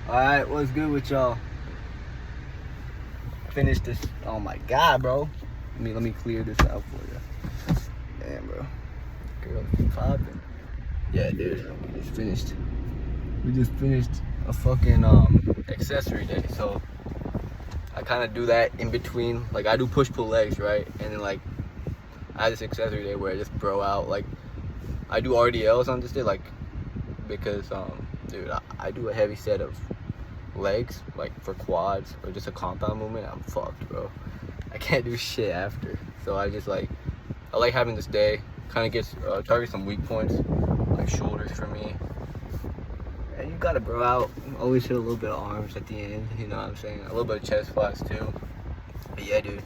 Alright, what's good with y'all? Finish this. Oh my god, bro. Let me clear this out for you. Damn, bro. Girl, keep popping. Yeah, dude. We just finished a fucking accessory day. So I kind of do that in between. Like I do push pull legs, right? And then like I had this accessory day where I just bro out. Like I do RDLs on this day, like because dude, I do a heavy set of legs, like for quads or just a compound movement. I'm fucked, bro. I can't do shit after. So I like having this day. Kind of gets target some weak points, like shoulders for me. And you gotta bro out. Always hit a little bit of arms at the end. You know what I'm saying? A little bit of chest flies too. But yeah, dude.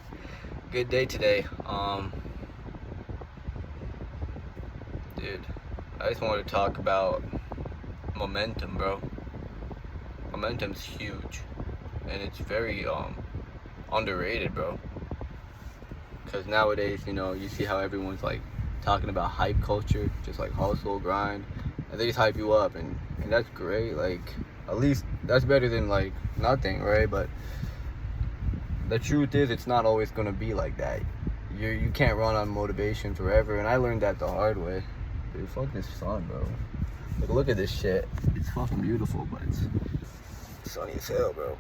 Good day today. Dude, I just wanted to talk about momentum, bro. Momentum's huge, and it's very underrated, bro. Because nowadays, you know, you see how everyone's like talking about hype culture, just like hustle, grind, and they just hype you up, and that's great. Like, at least that's better than like nothing, right? But the truth is, it's not always gonna be like that. You can't run on motivation forever, and I learned that the hard way. Dude, fucking this sun, bro. Like, look at this shit. It's fucking beautiful, but it's sunny as hell, bro.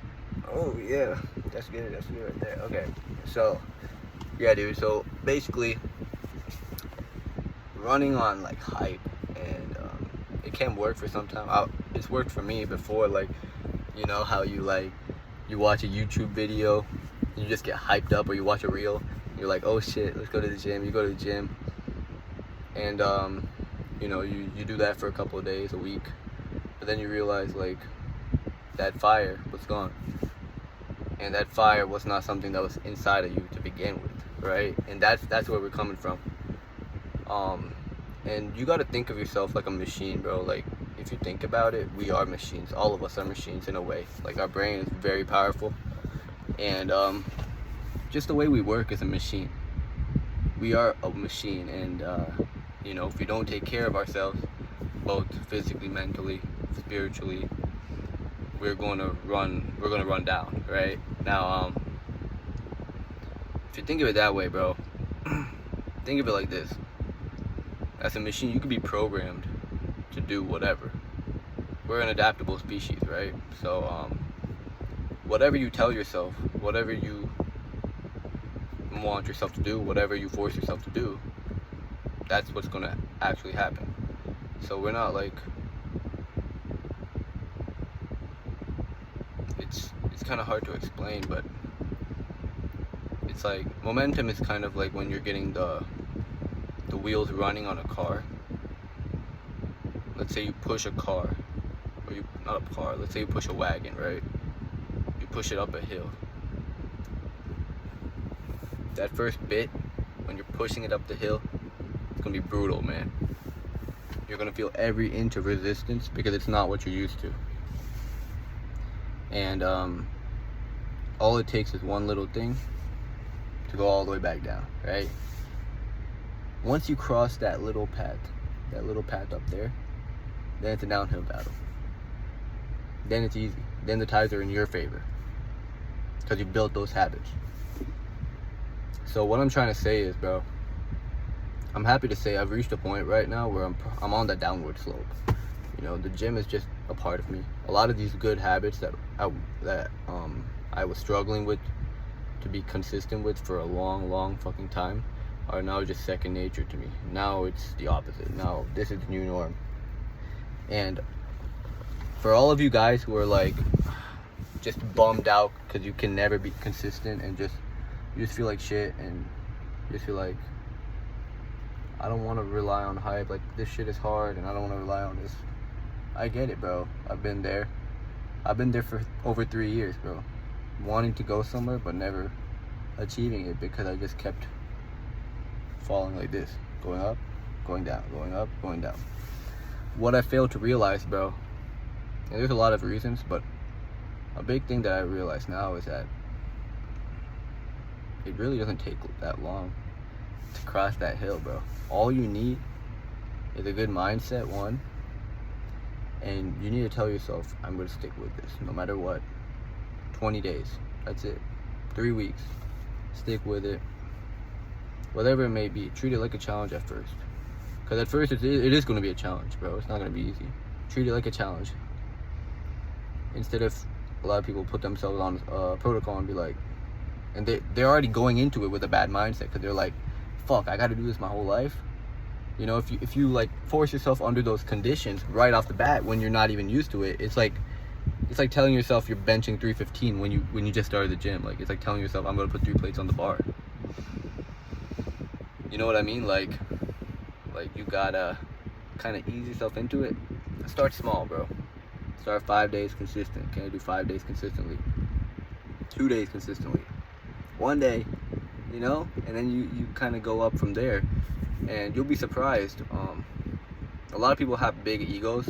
Oh yeah, that's good right there. Okay, so yeah, dude. So basically, running on like hype, and it can work for some time. It's worked for me before. Like, you know how you watch a YouTube video, and you just get hyped up, or you watch a reel, and you're like, oh shit, let's go to the gym. You go to the gym, and you know, you do that for a couple of days, a week, but then you realize like that fire was gone, and that fire was not something that was inside of you to begin with, right? And that's where we're coming from. And you got to think of yourself like a machine, bro. Like, if you think about it, we are machines. All of us are machines in a way. Like, our brain is very powerful, and just the way we work is a machine. We are a machine, and you know, if we don't take care of ourselves, both physically, mentally, spiritually, we're gonna run down, right? Now, if you think of it that way, bro, think of it like this. As a machine, you could be programmed to do whatever. We're an adaptable species, right? So, whatever you tell yourself, whatever you want yourself to do, whatever you force yourself to do, that's what's gonna actually happen. So we're not like, it's kind of hard to explain, but it's like momentum is kind of like when you're getting the wheels running on a car. Let's say you push a car, or not a car, let's say you push a wagon, right? You push it up a hill. That first bit, when you're pushing it up the hill, it's gonna be brutal, man. You're gonna feel every inch of resistance because it's not what you're used to. And all it takes is one little thing to go all the way back down, right? Once you cross that little path up there, then it's a downhill battle. Then it's easy. Then the tides are in your favor because you built those habits. So what I'm trying to say is, bro, I'm happy to say I've reached a point right now where I'm on that downward slope. You know, the gym is just a part of me. A lot of these good habits that I was struggling with to be consistent with for a long fucking time are now just second nature to me. Now it's the opposite. Now this is the new norm. And for all of you guys who are like just bummed out because you can never be consistent, and you just feel like shit, and you just feel like, I don't want to rely on hype, like this shit is hard and I don't want to rely on this. I get it, bro. I've been there for over 3 years, bro, wanting to go somewhere but never achieving it because I just kept falling like this, going up, going down, going up, going down. What I failed to realize, bro, and there's a lot of reasons, but a big thing that I realize now is that it really doesn't take that long to cross that hill, bro. All you need is a good mindset, one, And you need to tell yourself, I'm going to stick with this no matter what. 20 days, that's it. 3 weeks, stick with it. Whatever it may be, treat it like a challenge at first. Because at first it is going to be a challenge, bro. It's not going to be easy. Treat it like a challenge. Instead of a lot of people put themselves on a protocol and be like, and they're already going into it with a bad mindset because they're like, fuck, I got to do this my whole life. You know, if you like force yourself under those conditions right off the bat when you're not even used to it, it's like telling yourself you're benching 315 when you just started the gym. Like, it's like telling yourself, I'm gonna put 3 plates on the bar. You know what I mean? Like you gotta kind of ease yourself into it. Start small, bro. Start 5 days consistent. Can I do 5 days consistently? 2 days consistently. 1 day, you know, and then you kind of go up from there. And you'll be surprised. A lot of people have big egos,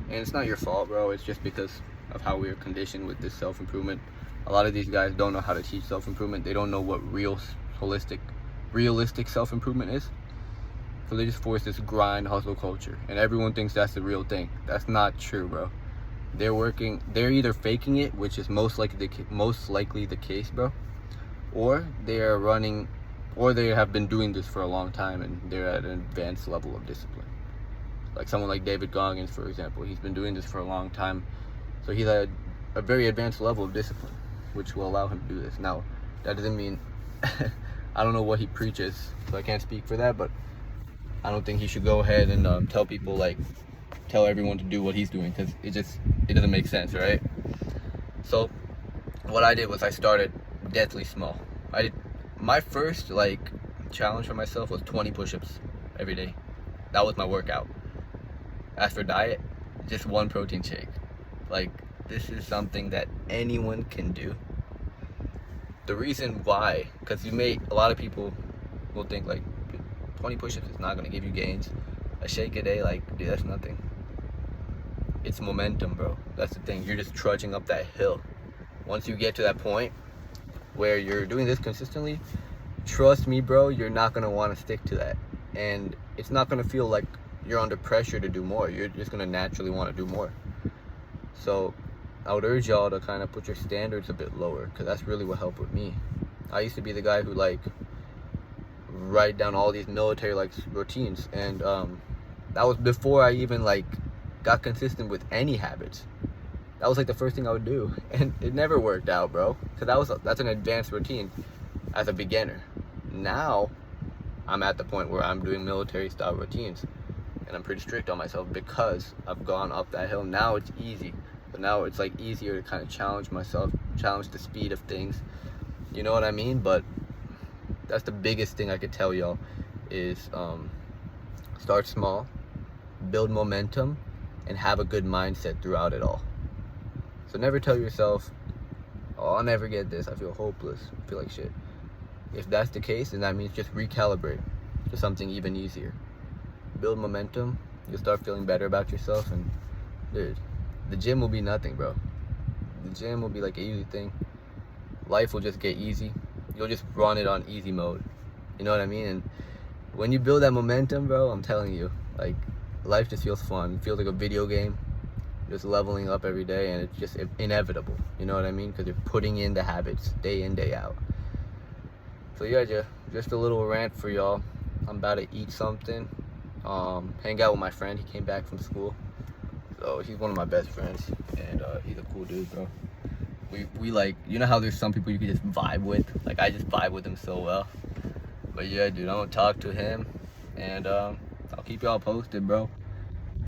and it's not your fault, bro. It's just because of how we are conditioned with this self-improvement. A lot of these guys don't know how to teach self-improvement. They don't know what real, realistic self-improvement is. So they just force this grind hustle culture, and everyone thinks that's the real thing. That's not true, bro. They're either faking it, which is most likely the case, bro, or they are running, or they have been doing this for a long time and they're at an advanced level of discipline. Like someone like David Goggins, for example, he's been doing this for a long time, so he's at a very advanced level of discipline, which will allow him to do this. Now, that doesn't mean I don't know what he preaches, so I can't speak for that, but I don't think he should go ahead and tell everyone to do what he's doing, because it doesn't make sense, right? So what I did was I started deathly small. My first challenge for myself was 20 push-ups every day. That was my workout. As for diet, just 1 protein shake. Like, this is something that anyone can do. The reason why, because a lot of people will think 20 push-ups is not gonna give you gains. A shake a day, dude, that's nothing. It's momentum, bro. That's the thing. You're just trudging up that hill. Once you get to that point where you're doing this consistently, trust me, bro, you're not gonna want to stick to that, and it's not gonna feel like you're under pressure to do more. You're just gonna naturally want to do more. So I would urge y'all to kind of put your standards a bit lower, because that's really what helped with me. I used to be the guy who write down all these military routines, and that was before I even got consistent with any habits. That was the first thing I would do, and it never worked out, bro, because that's an advanced routine as a beginner. Now I'm at the point where I'm doing military style routines, and I'm pretty strict on myself because I've gone up that hill. Now it's easy, but now it's easier to kind of challenge myself, challenge the speed of things, you know what I mean? But that's the biggest thing I could tell y'all is start small, build momentum, and have a good mindset throughout it all. So never tell yourself, oh, I'll never get this, I feel hopeless, I feel like shit. If that's the case, then that means just recalibrate to something even easier. Build momentum, you'll start feeling better about yourself, and dude, the gym will be nothing, bro. The gym will be an easy thing. Life will just get easy. You'll just run it on easy mode. You know what I mean? And when you build that momentum, bro, I'm telling you, life just feels fun. It feels like a video game, just leveling up every day, and it's just inevitable. You know what I mean? Because you're putting in the habits day in, day out. So yeah, just a little rant for y'all. I'm about to eat something, hang out with my friend. He came back from school, so he's one of my best friends, and he's a cool dude, bro. We you know how there's some people you can just vibe with? I just vibe with him so well. But yeah, dude, I'm gonna talk to him, and I'll keep y'all posted, bro.